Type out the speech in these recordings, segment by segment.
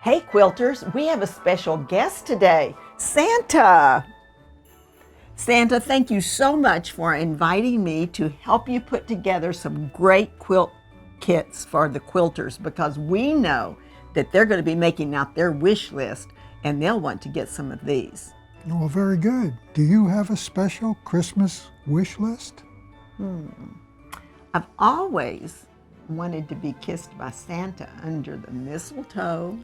Hey quilters, we have a special guest today, Santa. Santa, thank you so much for inviting me to help you put together some great quilt kits for the quilters because we know that they're going to be making out their wish list and they'll want to get some of these. Well, very good. Do you have a special Christmas wish list? I've always wanted to be kissed by Santa under the mistletoe.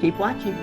Keep watching.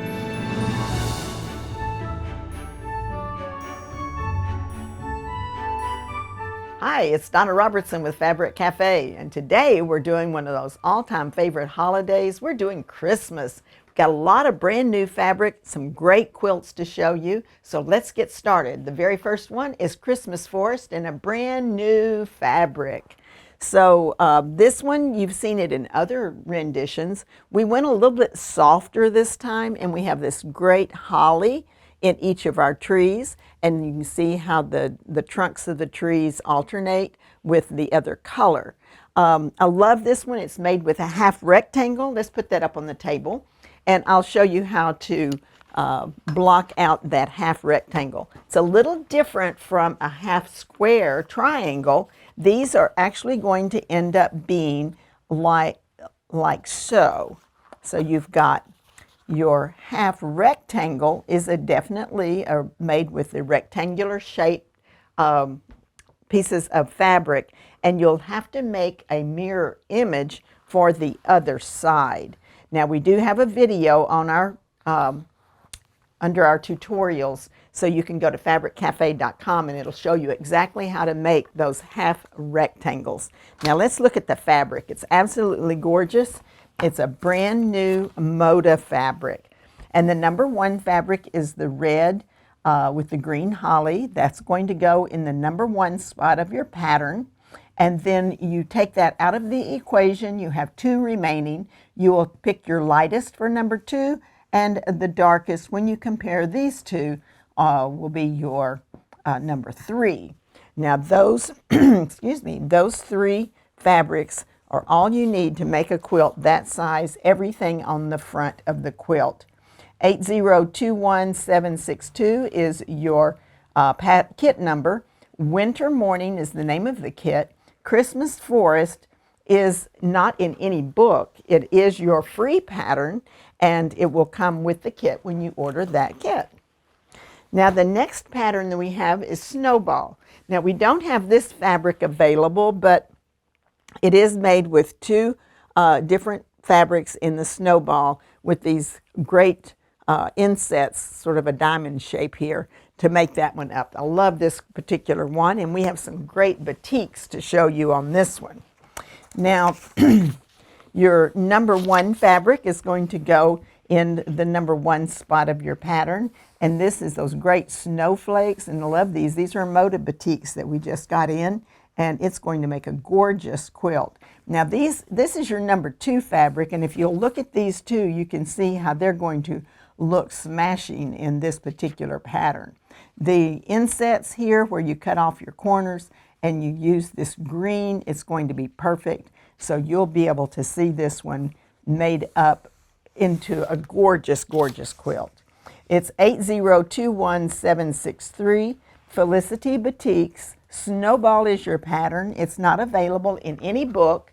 Hi, it's Donna Robertson with Fabric Cafe, and today we're doing one of those all-time favorite holidays. We're doing Christmas. We've got a lot of brand new fabric, some great quilts to show you, so let's get started. The very first one is Christmas Forest in a brand new fabric. So this one, you've seen it in other renditions. We went a little bit softer this time, and we have this great holly in each of our trees, and you can see how the trunks of the trees alternate with the other color. I love this one. It's made with a half rectangle. Let's put that up on the table, and I'll show you how to block out that half rectangle. It's a little different from a half square triangle. These are actually going to end up being like so. So you've got your half rectangle is definitely made with the rectangular shaped pieces of fabric, and you'll have to make a mirror image for the other side. Now we do have a video on our under our tutorials, so you can go to fabriccafe.com and it'll show you exactly how to make those half rectangles. Now let's look at the fabric. It's absolutely gorgeous. It's a brand new Moda fabric. And the number one fabric is the red with the green holly. That's going to go in the number one spot of your pattern. And then you take that out of the equation. You have two remaining. You will pick your lightest for number two, and the darkest, when you compare these two, will be your number three. Now those, excuse me, those three fabrics are all you need to make a quilt that size, everything on the front of the quilt. 8021762 is your kit number. Winter Morning is the name of the kit. Christmas Forest is not in any book. It is your free pattern, and it will come with the kit when you order that kit. Now the next pattern that we have is Snowball. Now we don't have this fabric available, but it is made with two different fabrics in the Snowball with these great insets, sort of a diamond shape here, to make that one up. I love this particular one, and we have some great batiks to show you on this one. Now, your number one fabric is going to go in the number one spot of your pattern, and this is those great snowflakes, and I love these. These are Moda batiks that we just got in, and it's going to make a gorgeous quilt. Now this is your number two fabric, and if you'll look at these two, you can see how they're going to look smashing in this particular pattern. The insets here where you cut off your corners and you use this green, it's going to be perfect. So you'll be able to see this one made up into a gorgeous, gorgeous quilt. It's 8021763, Felicity Batiks. Snowball is your pattern. It's not available in any book,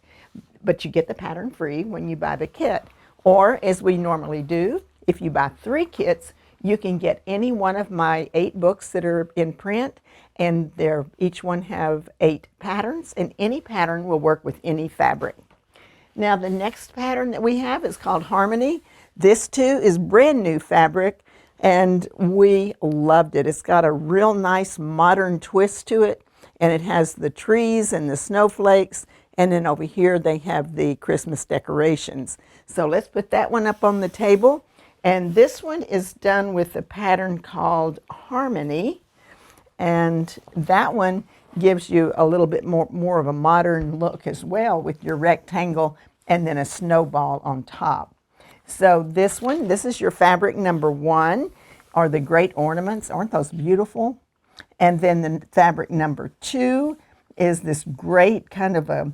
but you get the pattern free when you buy the kit. Or, as we normally do, if you buy 3 kits, you can get any one of my 8 books that are in print, and each one have 8 patterns, and any pattern will work with any fabric. Now the next pattern that we have is called Harmony. This too is brand new fabric, and we loved it. It's got a real nice modern twist to it, and it has the trees and the snowflakes, and then over here they have the Christmas decorations. So let's put that one up on the table. And this one is done with a pattern called Harmony, and that one gives you a little bit more of a modern look as well, with your rectangle and then a snowball on top. So this is your fabric number one, are the great ornaments. Aren't those beautiful? And then the fabric number two is this great kind of a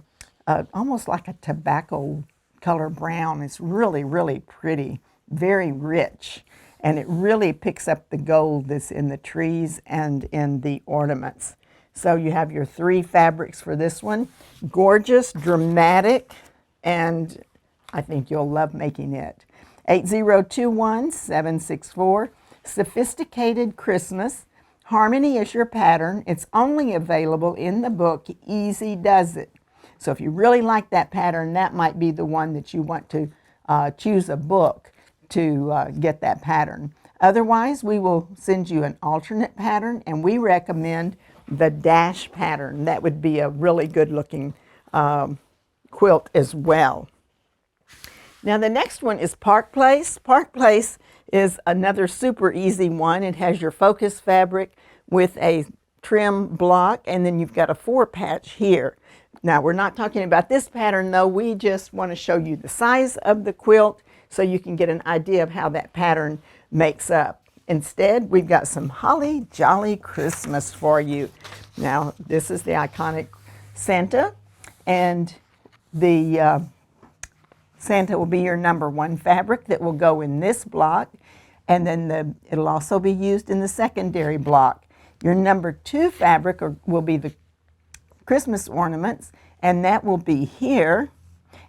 almost like a tobacco color brown. It's really, really pretty, very rich. And it really picks up the gold that's in the trees and in the ornaments. So you have your 3 fabrics for this one. Gorgeous, dramatic, and I think you'll love making it. 8021-764, Sophisticated Christmas. Harmony is your pattern. It's only available in the book Easy Does It. So if you really like that pattern, that might be the one that you want to choose a book to get that pattern. Otherwise, we will send you an alternate pattern, and we recommend the dash pattern. That would be a really good looking quilt as well. Now the next one is Park Place. Park Place is another super easy one. It has your focus fabric with a trim block, and then you've got a 4-patch here. Now we're not talking about this pattern though. We just want to show you the size of the quilt so you can get an idea of how that pattern makes up. Instead, we've got some Holly Jolly Christmas for you. Now this is the iconic Santa, and the Santa will be your number 1 fabric that will go in this block, and then it'll also be used in the secondary block. Your number 2 fabric will be the Christmas ornaments, and that will be here,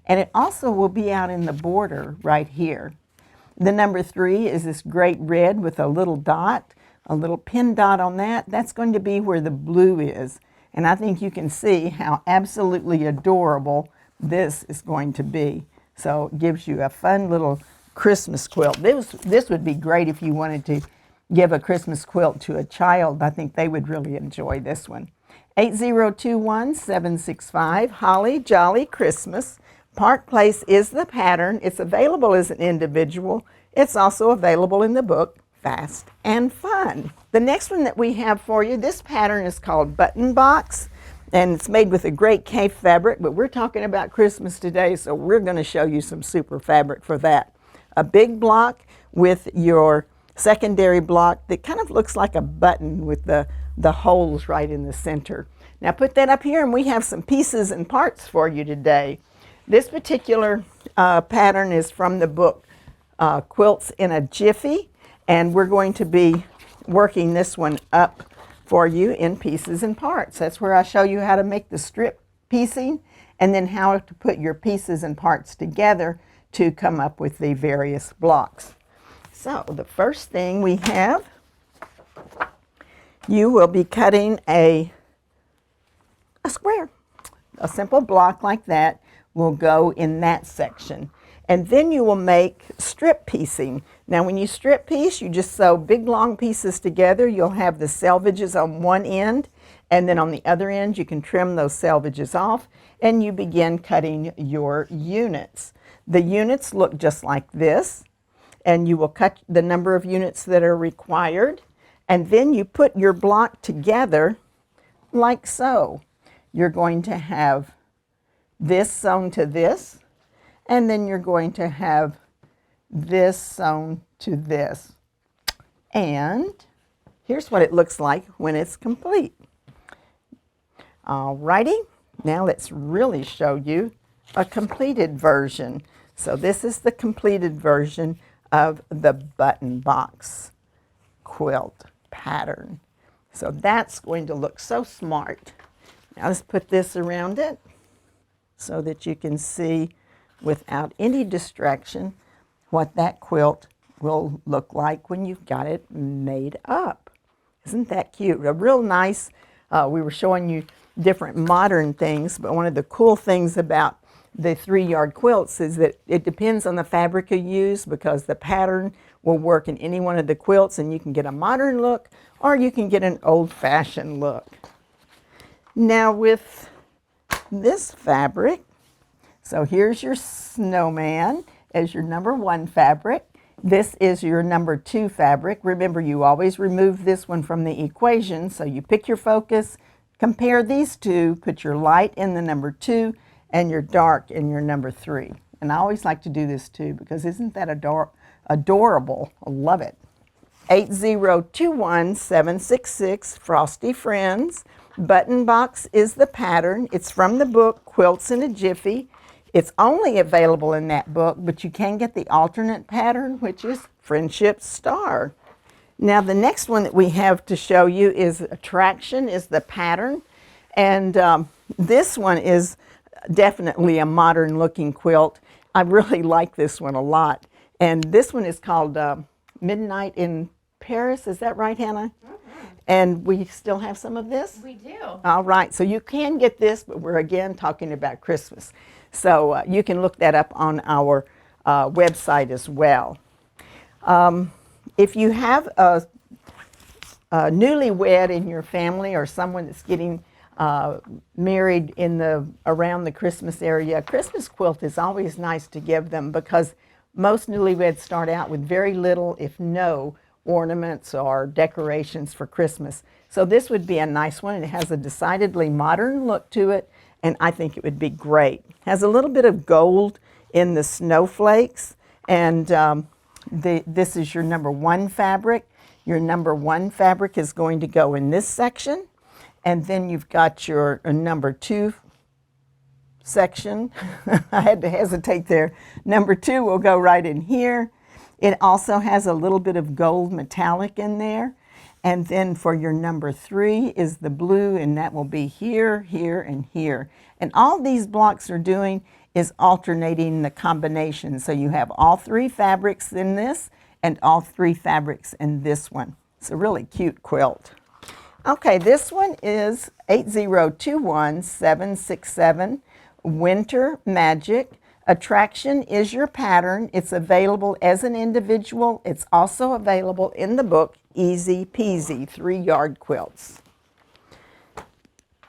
and it also will be out in the border right here. The number 3 is this great red with a little dot, a little pin dot on that. That's going to be where the blue is, and I think you can see how absolutely adorable this is going to be. So it gives you a fun little Christmas quilt. This would be great if you wanted to give a Christmas quilt to a child. I think they would really enjoy this one. 8021-765, Holly Jolly Christmas. Park Place is the pattern. It's available as an individual. It's also available in the book Fast and Fun. The next one that we have for you, this pattern is called Button Box, and it's made with a great kaffe fabric, but we're talking about Christmas today, so we're going to show you some super fabric for that. A big block with your secondary block that kind of looks like a button with the holes right in the center. Now put that up here, and we have some pieces and parts for you today. This particular pattern is from the book Quilts in a Jiffy, and we're going to be working this one up for you in pieces and parts. That's where I show you how to make the strip piecing, and then how to put your pieces and parts together to come up with the various blocks. So the first thing we have, you will be cutting a square. A simple block like that will go in that section. And then you will make strip piecing. Now when you strip piece, you just sew big long pieces together. You'll have the selvages on one end, and then on the other end you can trim those selvages off, and you begin cutting your units. The units look just like this, and you will cut the number of units that are required, and then you put your block together like so. You're going to have this sewn to this, and then you're going to have this sewn to this. And here's what it looks like when it's complete. Alrighty, now let's really show you a completed version. So this is the completed version of the button box quilt pattern. So that's going to look so smart. Now let's put this around it so that you can see without any distraction what that quilt will look like when you've got it made up. Isn't that cute? A real nice, we were showing you different modern things, but one of the cool things about the 3-yard quilts is that it depends on the fabric you use, because the pattern will work in any one of the quilts, and you can get a modern look or you can get an old-fashioned look. Now with this fabric, so here's your snowman as your number 1 fabric. This is your number 2 fabric. Remember, you always remove this one from the equation, so you pick your focus, compare these two, put your light in the number 2 and your dark in your number 3. And I always like to do this too, because isn't that adorable? I love it. 8021-766, Frosty Friends. Button box is the pattern. It's from the book Quilts in a Jiffy. It's only available in that book, but you can get the alternate pattern, which is Friendship Star. Now the next one that we have to show you is Attraction is the pattern. And this one is definitely a modern looking quilt. I really like this one a lot. And this one is called Midnight in Paris. Is that right, Hannah? And we still have some of this? We do. All right, so you can get this, but we're again talking about Christmas. So you can look that up on our website as well. If you have a newlywed in your family or someone that's getting married around the Christmas area, a Christmas quilt is always nice to give them because most newlyweds start out with very little, if no, ornaments or decorations for Christmas. So this would be a nice one. It has a decidedly modern look to it, and I think it would be great. Has a little bit of gold in the snowflakes, and this is your number 1 fabric. Your number 1 fabric is going to go in this section, and then you've got your number 2 section. I had to hesitate there. Number 2 will go right in here. It also has a little bit of gold metallic in there. And then for your number 3 is the blue, and that will be here, here, and here. And all these blocks are doing is alternating the combination. So you have all 3 fabrics in this and all 3 fabrics in this one. It's a really cute quilt. Okay, this one is 8021767 Winter Magic. Attraction is your pattern. It's available as an individual. It's also available in the book Easy Peasy 3-yard quilts.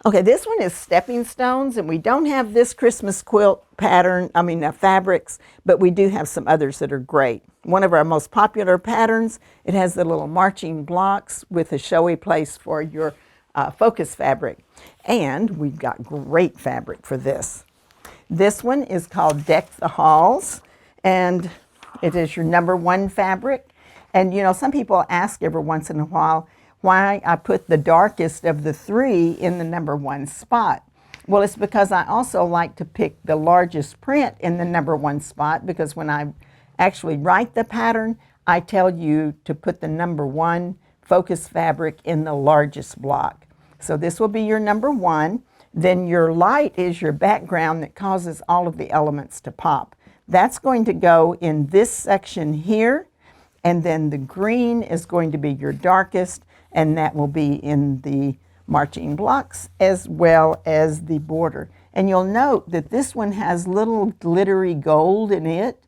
Okay, this one is Stepping Stones, and we don't have this Christmas quilt pattern, fabrics, but we do have some others that are great. One of our most popular patterns, it has the little marching blocks with a showy place for your focus fabric. And we've got great fabric for this. This one is called Deck the Halls, and it is your number 1 fabric. And you know, some people ask every once in a while why I put the darkest of the 3 in the number 1 spot. Well, it's because I also like to pick the largest print in the number 1 spot, because when I actually write the pattern, I tell you to put the number 1 focus fabric in the largest block. So this will be your number 1. Then your light is your background that causes all of the elements to pop. That's going to go in this section here, and then the green is going to be your darkest, and that will be in the marching blocks as well as the border. And you'll note that this one has little glittery gold in it,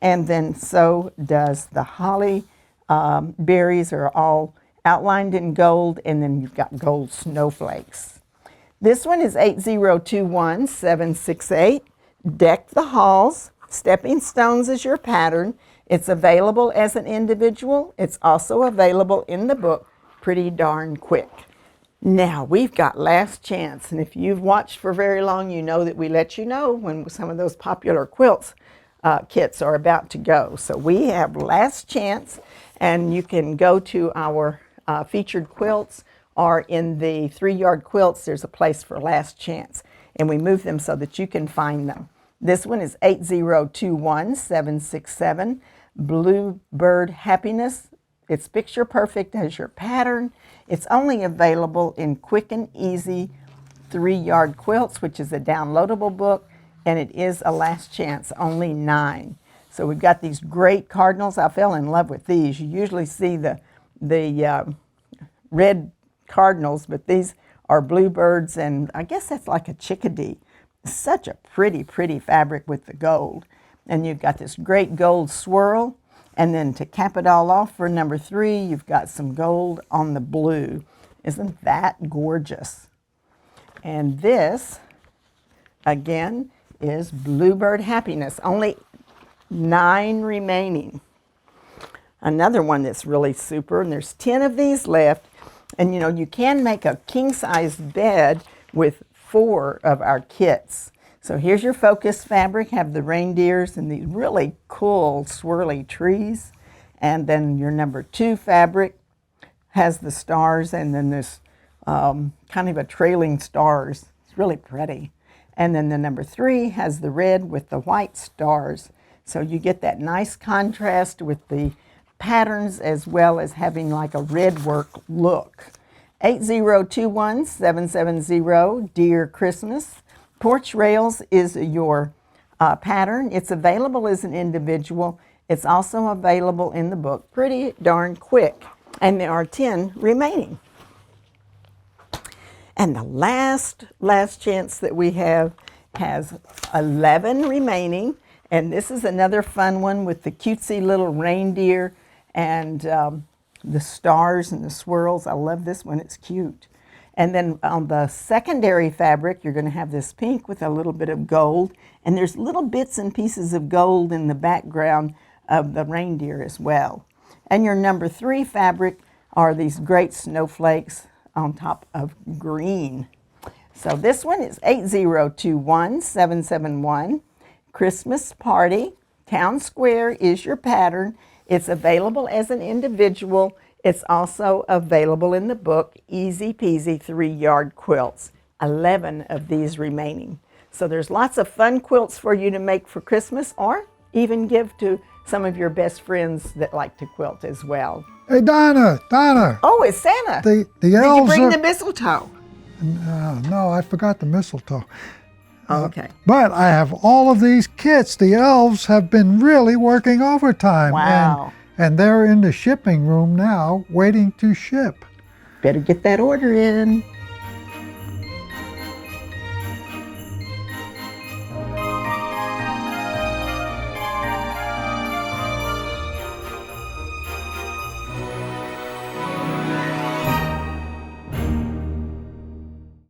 and then so does the holly berries are all outlined in gold, and then you've got gold snowflakes. This one is 8021768 Deck the Halls. Stepping Stones is your pattern. It's available as an individual. It's also available in the book Pretty Darn Quick. Now we've got Last Chance, and if you've watched for very long, you know that we let you know when some of those popular quilts kits are about to go. So we have Last Chance, and you can go to our featured quilts, or in the 3-yard quilts, there's a place for Last Chance, and we move them so that you can find them. This one is 8021767 Bluebird Happiness. It's picture perfect as your pattern. It's only available in Quick and Easy 3-yard quilts, which is a downloadable book, and it is a Last Chance, only 9. So we've got these great cardinals. I fell in love with these. You usually see the red cardinals, but these are bluebirds, and I guess that's like a chickadee. Such a pretty, pretty fabric with the gold. And you've got this great gold swirl, and then to cap it all off for number 3, you've got some gold on the blue. Isn't that gorgeous? And this, again, is Bluebird Happiness. Only 9 remaining. Another one that's really super, and there's 10 of these left. And you know, you can make a king-size bed with 4 of our kits. So here's your focus fabric, have the reindeers and these really cool swirly trees. And then your number 2 fabric has the stars, and then this kind of a trailing stars. It's really pretty. And then the number 3 has the red with the white stars. So you get that nice contrast with the patterns as well as having like a red work look. 8021770, Dear Christmas. Porch Rails is your pattern. It's available as an individual. It's also available in the book pretty darn quick. And there are 10 remaining. And the last chance that we have has 11 remaining. And this is another fun one with the cutesy little reindeer and the stars and the swirls. I love this one, it's cute. And then on the secondary fabric, you're going to have this pink with a little bit of gold. And there's little bits and pieces of gold in the background of the reindeer as well. And your number 3 fabric are these great snowflakes on top of green. So this one is 8021771. Christmas Party. Town Square is your pattern. It's available as an individual. It's also available in the book, Easy Peasy 3-Yard Quilts. 11 of these remaining. So there's lots of fun quilts for you to make for Christmas or even give to some of your best friends that like to quilt as well. Hey, Donna! Oh, it's Santa. The Did you elves bring are... the mistletoe? No, I forgot the mistletoe. Oh, okay. But I have all of these kits. The elves have been really working overtime. Wow. And they're in the shipping room now, waiting to ship. Better get that order in.